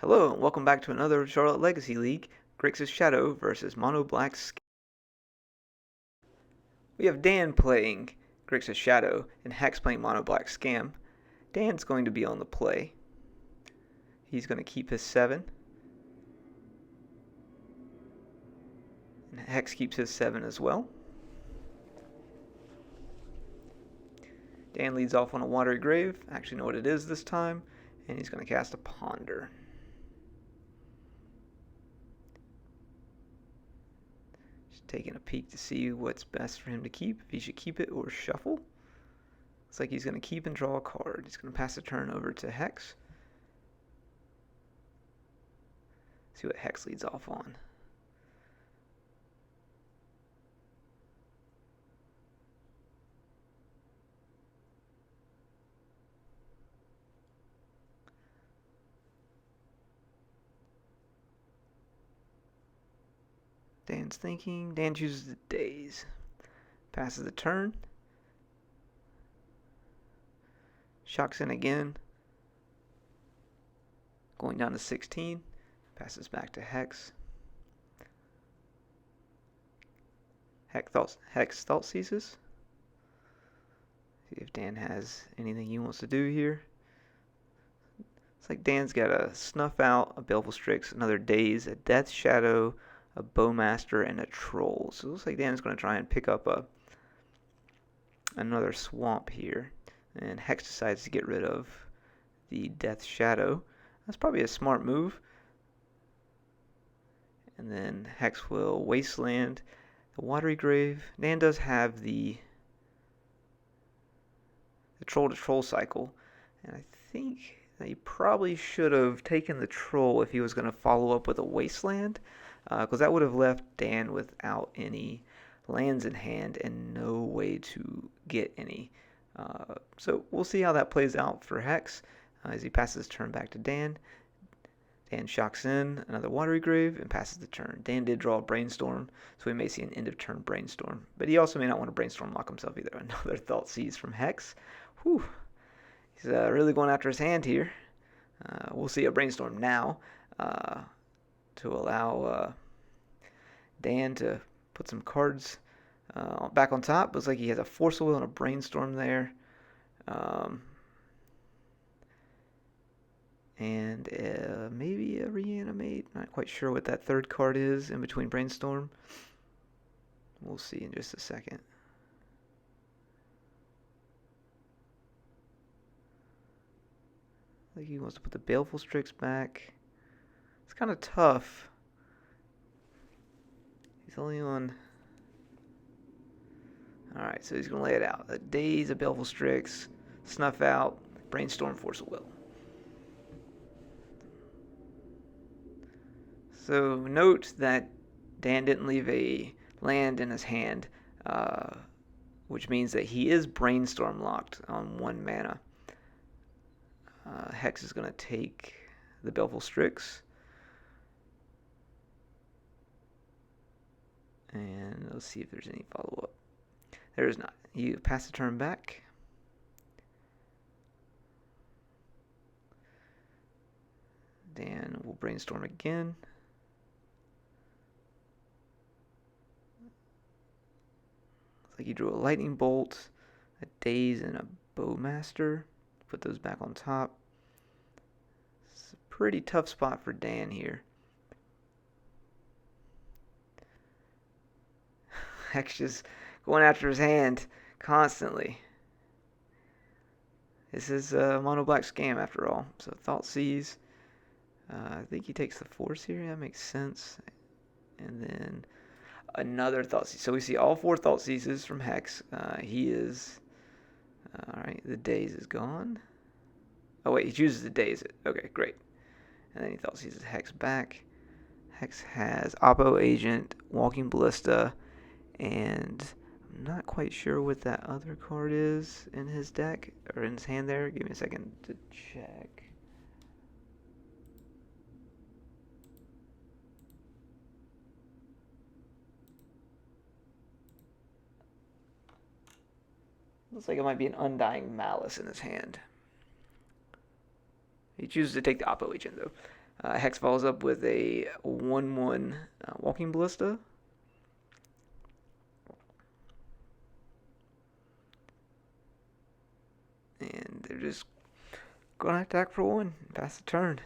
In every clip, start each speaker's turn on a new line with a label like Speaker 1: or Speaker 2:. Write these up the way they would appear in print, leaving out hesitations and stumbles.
Speaker 1: Hello, and welcome back to another Charlotte Legacy League, Grixis Shadow versus Mono Black Scam. We have Dan playing Grixis Shadow and Hex playing Mono Black Scam. Dan's going to be on the play. He's going to keep his 7. And Hex keeps his 7 as well. Dan leads off on a Watery Grave. I actually know what it is this time. And he's going to cast a Ponder. Taking a peek to see what's best for him to keep, if he should keep it or shuffle. Looks like he's going to keep and draw a card. He's going to pass the turn over to Hex. See what Hex leads off on. Dan's thinking. Dan chooses the days. Passes the turn. Shocks in again. Going down to 16. Passes back to Hex. Hex thought seizes. See if Dan has anything he wants to do here. It's like Dan's got a Snuff Out, a Baleful Strix, another Daze, a Death Shadow, a Bowmaster, and a Troll. So it looks like Dan's going to try and pick up another swamp here. And Hex decides to get rid of the Death Shadow. That's probably a smart move. And then Hex will Wasteland the Watery Grave. Dan does have the Troll to Troll cycle. And I think that he probably should have taken the Troll if he was going to follow up with a Wasteland. Because that would have left Dan without any lands in hand and no way to get any. So we'll see how that plays out for Hex as he passes his turn back to Dan. Dan shocks in another Watery Grave and passes the turn. Dan did draw a Brainstorm, so we may see an end of turn Brainstorm. But he also may not want to Brainstorm lock himself either. Another Thought Seize from Hex. Whew. He's really going after his hand here. We'll see a Brainstorm now to allow Dan to put some cards back on top. Looks like he has a Force of Will and a Brainstorm there. And maybe a Reanimate. Not quite sure what that third card is in between Brainstorm. We'll see in just a second. I think he wants to put the Baleful Strix back. It's kind of tough. He's only on... Alright, so he's going to lay it out. A Daze, a Baleful Strix, Snuff Out, Brainstorm, Force of Will. So note that Dan didn't leave a land in his hand, which means that he is Brainstorm locked on 1 mana. Hex is going to take the Baleful Strix. And let's see if there's any follow-up. There is not. You pass the turn back. Dan will Brainstorm again. Looks like he drew a Lightning Bolt, a Daze, and a Bowmaster. Put those back on top. It's a pretty tough spot for Dan here. Hex just going after his hand constantly. This is a Mono Black Scam after all. So Thought Seize. I think he takes the Force here. That makes sense. And then another Thought Seize. So we see all 4 Thought Seizes from Hex. He is... Alright, the Daze is gone. Oh wait, he chooses to Daze it. Okay, great. And then he Thought Seizes Hex back. Hex has Oppo Agent, Walking Ballista, and I'm not quite sure what that other card is in his deck, or in his hand there. Give me a second to check. Looks like it might be an Undying Malice in his hand. He chooses to take the Oppo Agent, though. Hex follows up with a 1/1 Walking Ballista. And they're just gonna attack for 1, pass the turn.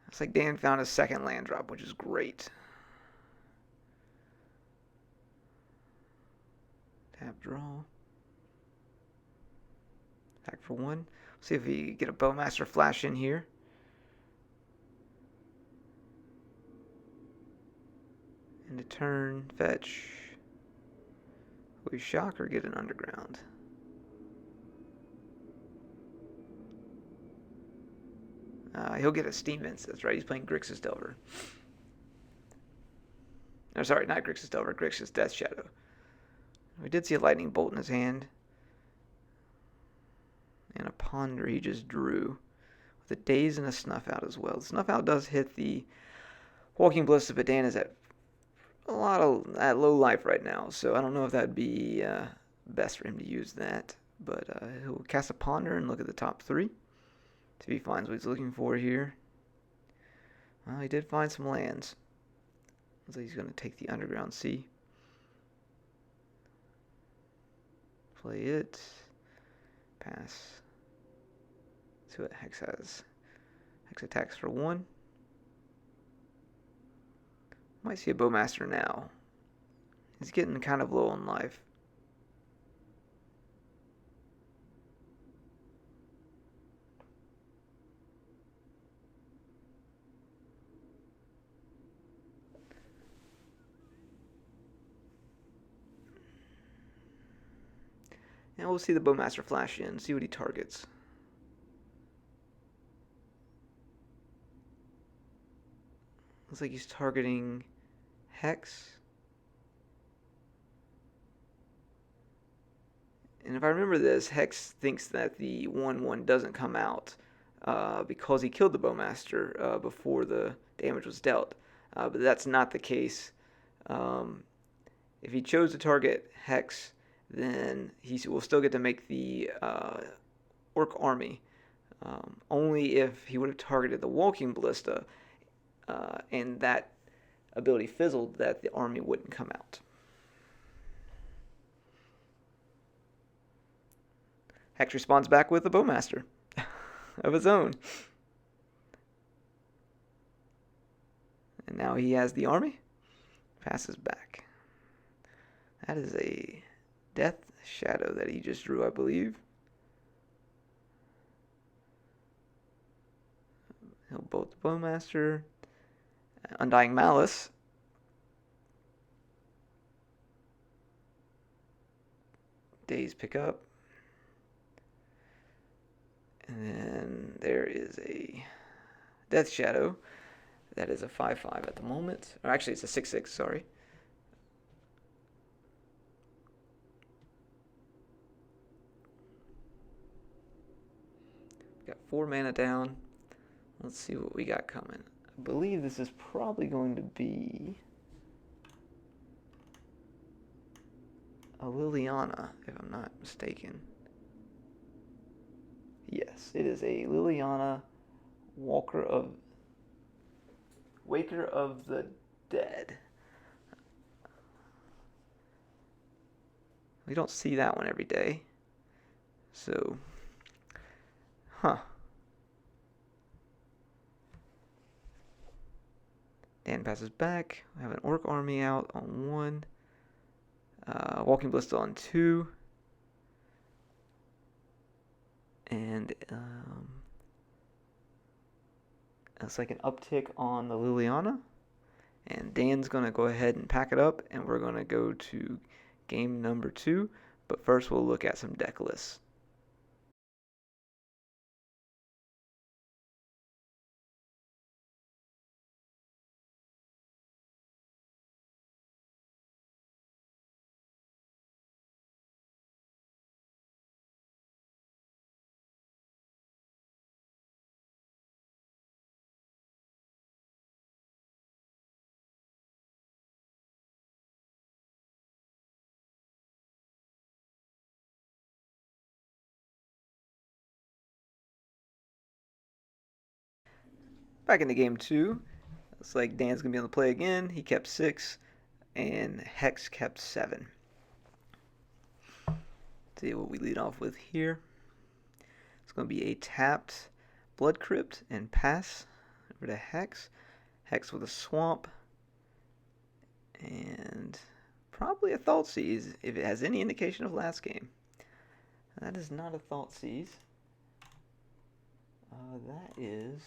Speaker 1: Looks like Dan found a second land drop, which is great. Tap draw. Attack for 1. See if we get a Bowmaster flash in here. End of turn, fetch. We shock or get an underground. He'll get a Steam Vents. That's right. He's playing Grixis Delver. No, sorry, not Grixis Delver. Grixis Death Shadow. We did see a Lightning Bolt in his hand. And a Ponder he just drew. With a Daze and a Snuff Out as well. The Snuff Out does hit the Walking Ballista, but Dan is at low life right now. So I don't know if that'd be best for him to use that. But he'll cast a Ponder and look at the top 3. See if he finds what he's looking for here. Well, he did find some lands. Looks like he's going to take the Underground Sea. Play it. Pass. See what Hex has. Hex attacks for 1. Might see a Bowmaster now. He's getting kind of low on life. And we'll see the Bowmaster flash in, see what he targets. Looks like he's targeting Hex. And if I remember this, Hex thinks that the 1/1 doesn't come out because he killed the Bowmaster before the damage was dealt. But that's not the case. If he chose to target Hex, then he will still get to make the Orc army. Only if he would have targeted the Walking Ballista and that ability fizzled, that the army wouldn't come out. Hex responds back with a Bowmaster of his own. And now he has the army. Passes back. That is a Death Shadow that he just drew, I believe. He'll bolt the Bowmaster. Undying Malice. Days pick up. And then there is a Death Shadow. That is a 5/5 at the moment. Or actually, it's a 6/6, sorry. Got 4 mana down. Let's see what we got coming. I believe this is probably going to be a Liliana, if I'm not mistaken. Yes, it is a Liliana Waker of the Dead. We don't see that one every day. So, Dan passes back. We have an Orc army out on 1. Walking Ballista on 2. And it's like an uptick on the Liliana. And Dan's going to go ahead and pack it up, and we're going to go to game number 2. But first we'll look at some deck lists. Back into game 2. Looks like Dan's going to be on the play again. He kept 6, and Hex kept 7. Let's see what we lead off with here. It's going to be a tapped Blood Crypt and pass over to Hex. Hex with a Swamp. And probably a Thoughtseize, if it has any indication of last game. That is not a Thoughtseize. That is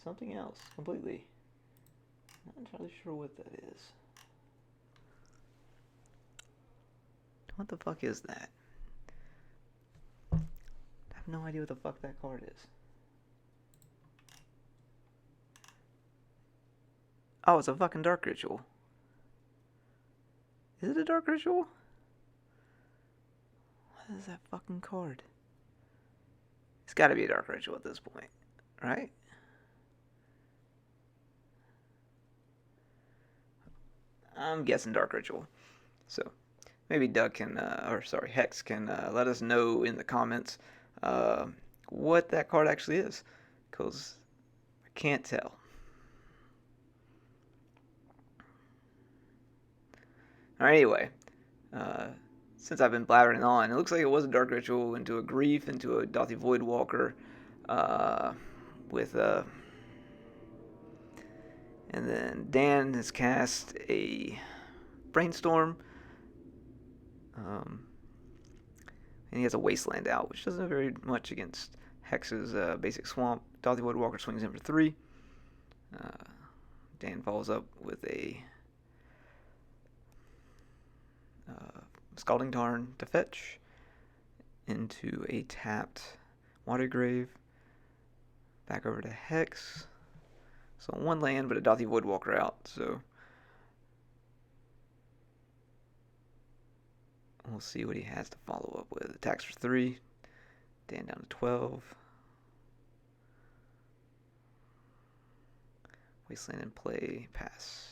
Speaker 1: something else completely. Not entirely sure what that is. What the fuck is that? I have no idea what the fuck that card is. Oh, it's a fucking Dark Ritual. Is it a Dark Ritual? What is that fucking card? It's gotta be a Dark Ritual at this point, right? I'm guessing Dark Ritual. So, maybe Doug can, Hex can let us know in the comments what that card actually is. Because I can't tell. Alright, anyway. Since I've been blabbering on, it looks like it was a Dark Ritual into a Grief, into a Dauthi Voidwalker, and then Dan has cast a Brainstorm, and he has a Wasteland out, which doesn't do very much against Hex's basic Swamp. Dauthi Voidwalker swings in for 3. Dan follows up with a Scalding Tarn to fetch into a tapped Watergrave. Back over to Hex. So 1 land, but a Dauthi Voidwalker out. So we'll see what he has to follow up with. Attacks for 3. Dan down to 12. Wasteland in play. Pass.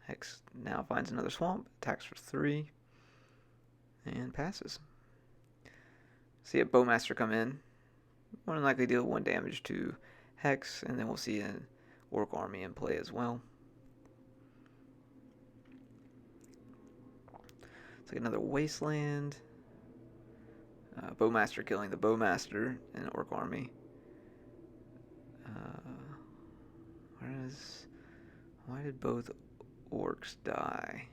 Speaker 1: Hex now finds another swamp, attacks for 3, and passes. See a Bowmaster come in. More than likely deal 1 damage to Hex, and then we'll see an Orc army in play as well. It's like another Wasteland. Bowmaster killing the Bowmaster in an Orc army. Why did both Orcs die?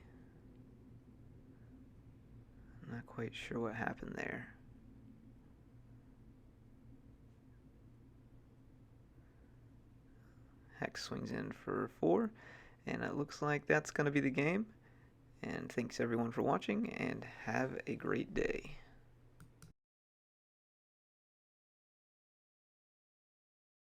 Speaker 1: I'm not quite sure what happened there. Hex swings in for 4, and it looks like that's going to be the game. And thanks everyone for watching, and have a great day.